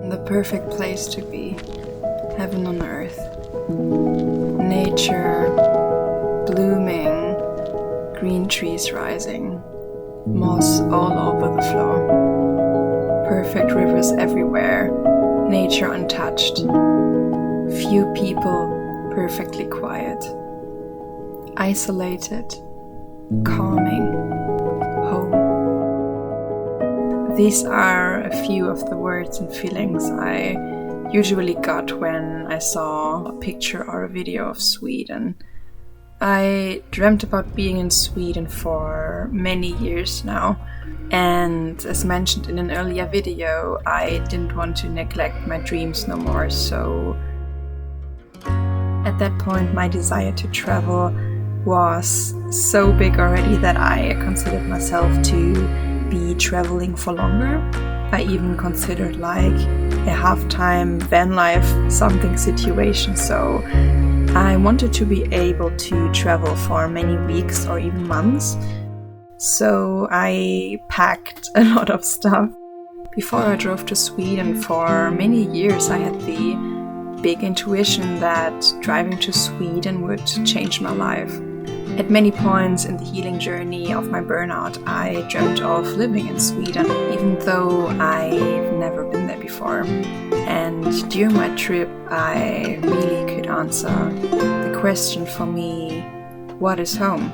The perfect place to be, heaven on earth. Nature blooming, green trees rising, moss all over the floor. Perfect rivers everywhere, nature untouched. Few people, perfectly quiet. Isolated, calming, home. These are a few of the words and feelings I usually got when I saw a picture or a video of Sweden. I dreamt about being in Sweden for many years now, and as mentioned in an earlier video, I didn't want to neglect my dreams no more, so at that point my desire to travel was so big already that I considered myself to be traveling for longer. I even considered like a half-time van life something situation, so I wanted to be able to travel for many weeks or even months. So I packed a lot of stuff. Before I drove to Sweden for many years, I had the big intuition that driving to Sweden would change my life. At many points in the healing journey of my burnout, I dreamt of living in Sweden, even though I've never been there before. And during my trip, I really could answer the question for me, what is home?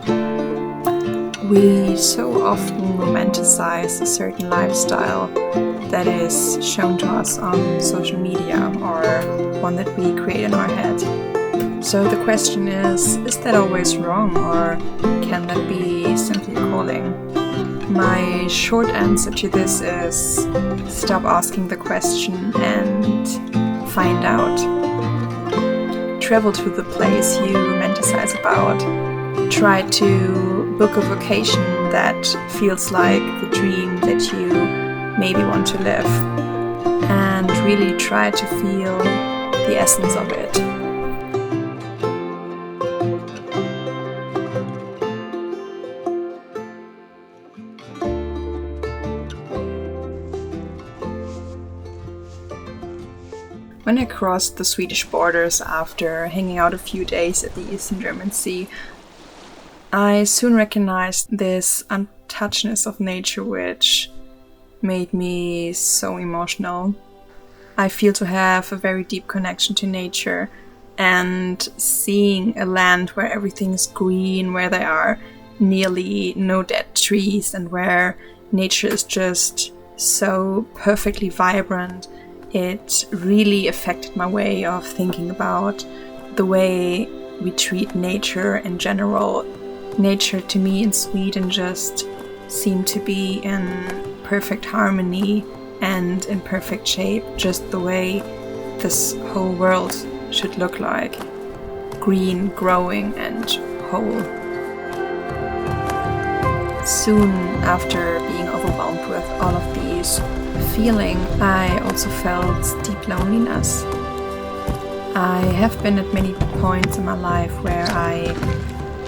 We so often romanticize a certain lifestyle that is shown to us on social media or one that we create in our head. So the question is that always wrong, or can that be simply calling? My short answer to this is stop asking the question and find out. Travel to the place you romanticize about. Try to book a vacation that feels like the dream that you maybe want to live, and really try to feel the essence of it. When I crossed the Swedish borders after hanging out a few days at the Eastern German Sea, I soon recognized this untouchedness of nature which made me so emotional. I feel to have a very deep connection to nature, and seeing a land where everything is green, where there are nearly no dead trees, and where nature is just so perfectly vibrant, it really affected my way of thinking about the way we treat nature in general. Nature to me in Sweden just seemed to be in perfect harmony and in perfect shape, just the way this whole world should look like. Green, growing and whole. Soon after being overwhelmed with all of these feeling, I also felt deep loneliness. I have been at many points in my life where I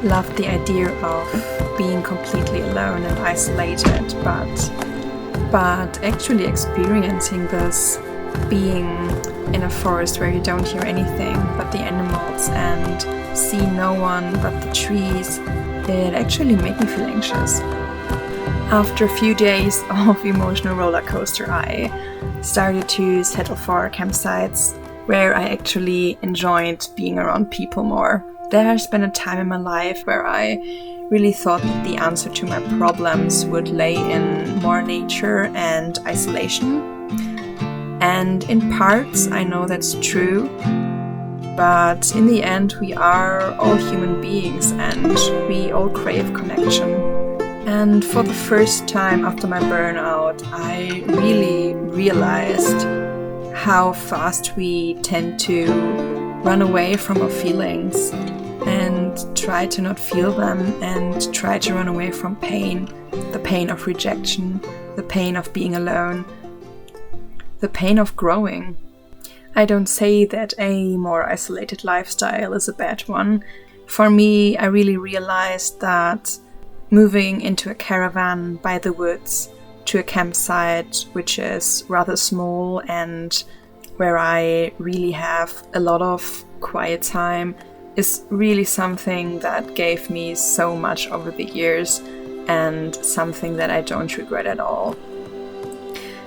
loved the idea of being completely alone and isolated, but actually experiencing this, being in a forest where you don't hear anything but the animals and see no one but the trees, it actually made me feel anxious. After a few days of emotional roller coaster, I started to settle for campsites where I actually enjoyed being around people more. There has been a time in my life where I really thought that the answer to my problems would lay in more nature and isolation. And in parts, I know that's true. But in the end, we are all human beings and we all crave connection. And for the first time after my burnout, I really realized how fast we tend to run away from our feelings and try to not feel them and try to run away from pain, the pain of rejection, the pain of being alone, the pain of growing. I don't say that a more isolated lifestyle is a bad one. For me, I really realized that moving into a caravan by the woods to a campsite which is rather small and where I really have a lot of quiet time is really something that gave me so much over the years and something that I don't regret at all.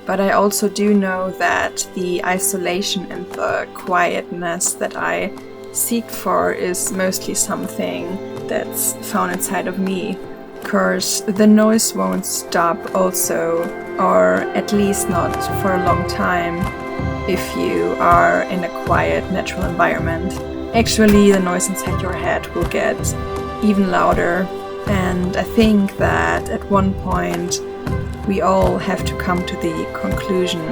But I also do know that the isolation and the quietness that I seek for is mostly something that's found inside of me. Because the noise won't stop also, or at least not for a long time, if you are in a quiet, natural environment. Actually, the noise inside your head will get even louder, and I think that at one point we all have to come to the conclusion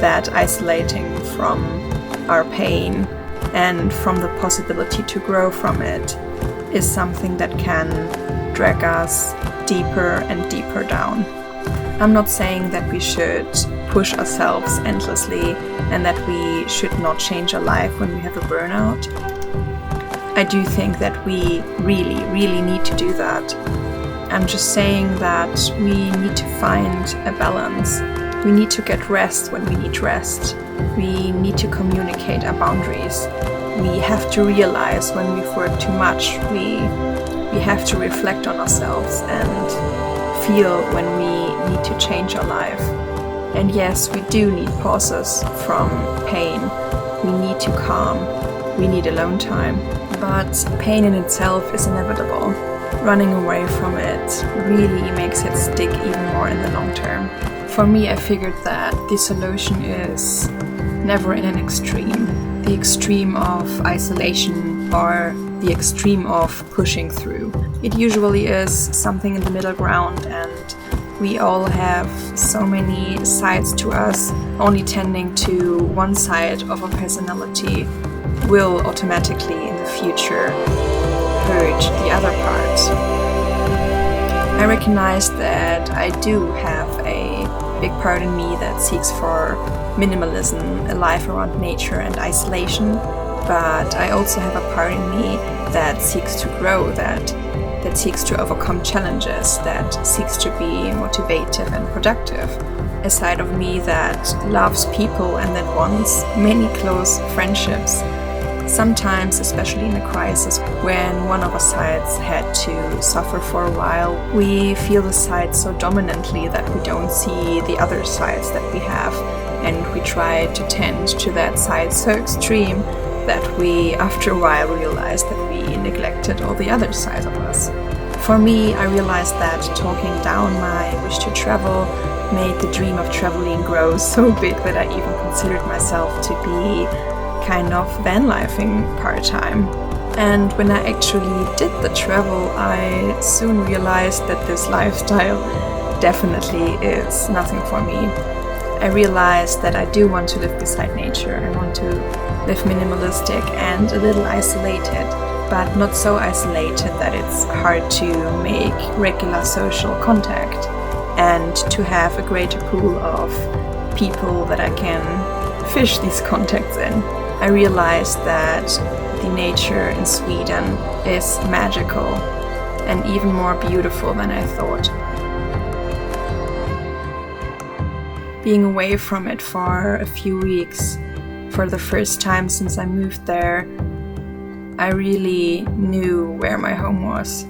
that isolating from our pain and from the possibility to grow from it is something that can drag us deeper and deeper down. I'm not saying that we should push ourselves endlessly and that we should not change our life when we have a burnout. I do think that we really need to do that. I'm just saying that we need to find a balance. We need to get rest when we need rest. We need to communicate our boundaries. We have to realize when we've worked too much. We have to reflect on ourselves and feel when we need to change our life. And yes, we do need pauses from pain. We need to calm. We need alone time. But pain in itself is inevitable. Running away from it really makes it stick even more in the long term. For me, I figured that the solution is never in an extreme. The extreme of isolation or the extreme of pushing through. It usually is something in the middle ground, and we all have so many sides to us. Only tending to one side of our personality will automatically in the future hurt the other part. I recognize that I do have a big part in me that seeks for minimalism, a life around nature and isolation, but I also have a part in me that seeks to grow, that seeks to overcome challenges, that seeks to be motivative and productive. A side of me that loves people and that wants many close friendships. Sometimes, especially in a crisis, when one of our sides had to suffer for a while, we feel the side so dominantly that we don't see the other sides that we have, and we try to tend to that side so extreme that we, after a while, realize that we neglected all the other sides of us. For me, I realized that talking down my wish to travel made the dream of traveling grow so big that I even considered myself to be kind of van lifing part-time. And when I actually did the travel, I soon realized that this lifestyle definitely is nothing for me. I realized that I do want to live beside nature. I want to live minimalistic and a little isolated, but not so isolated that it's hard to make regular social contact, and to have a greater pool of people that I can fish these contacts in. I realized that the nature in Sweden is magical and even more beautiful than I thought. Being away from it for a few weeks, for the first time since I moved there, I really knew where my home was.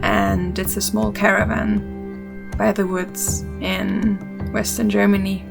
And it's a small caravan by the woods in Western Germany.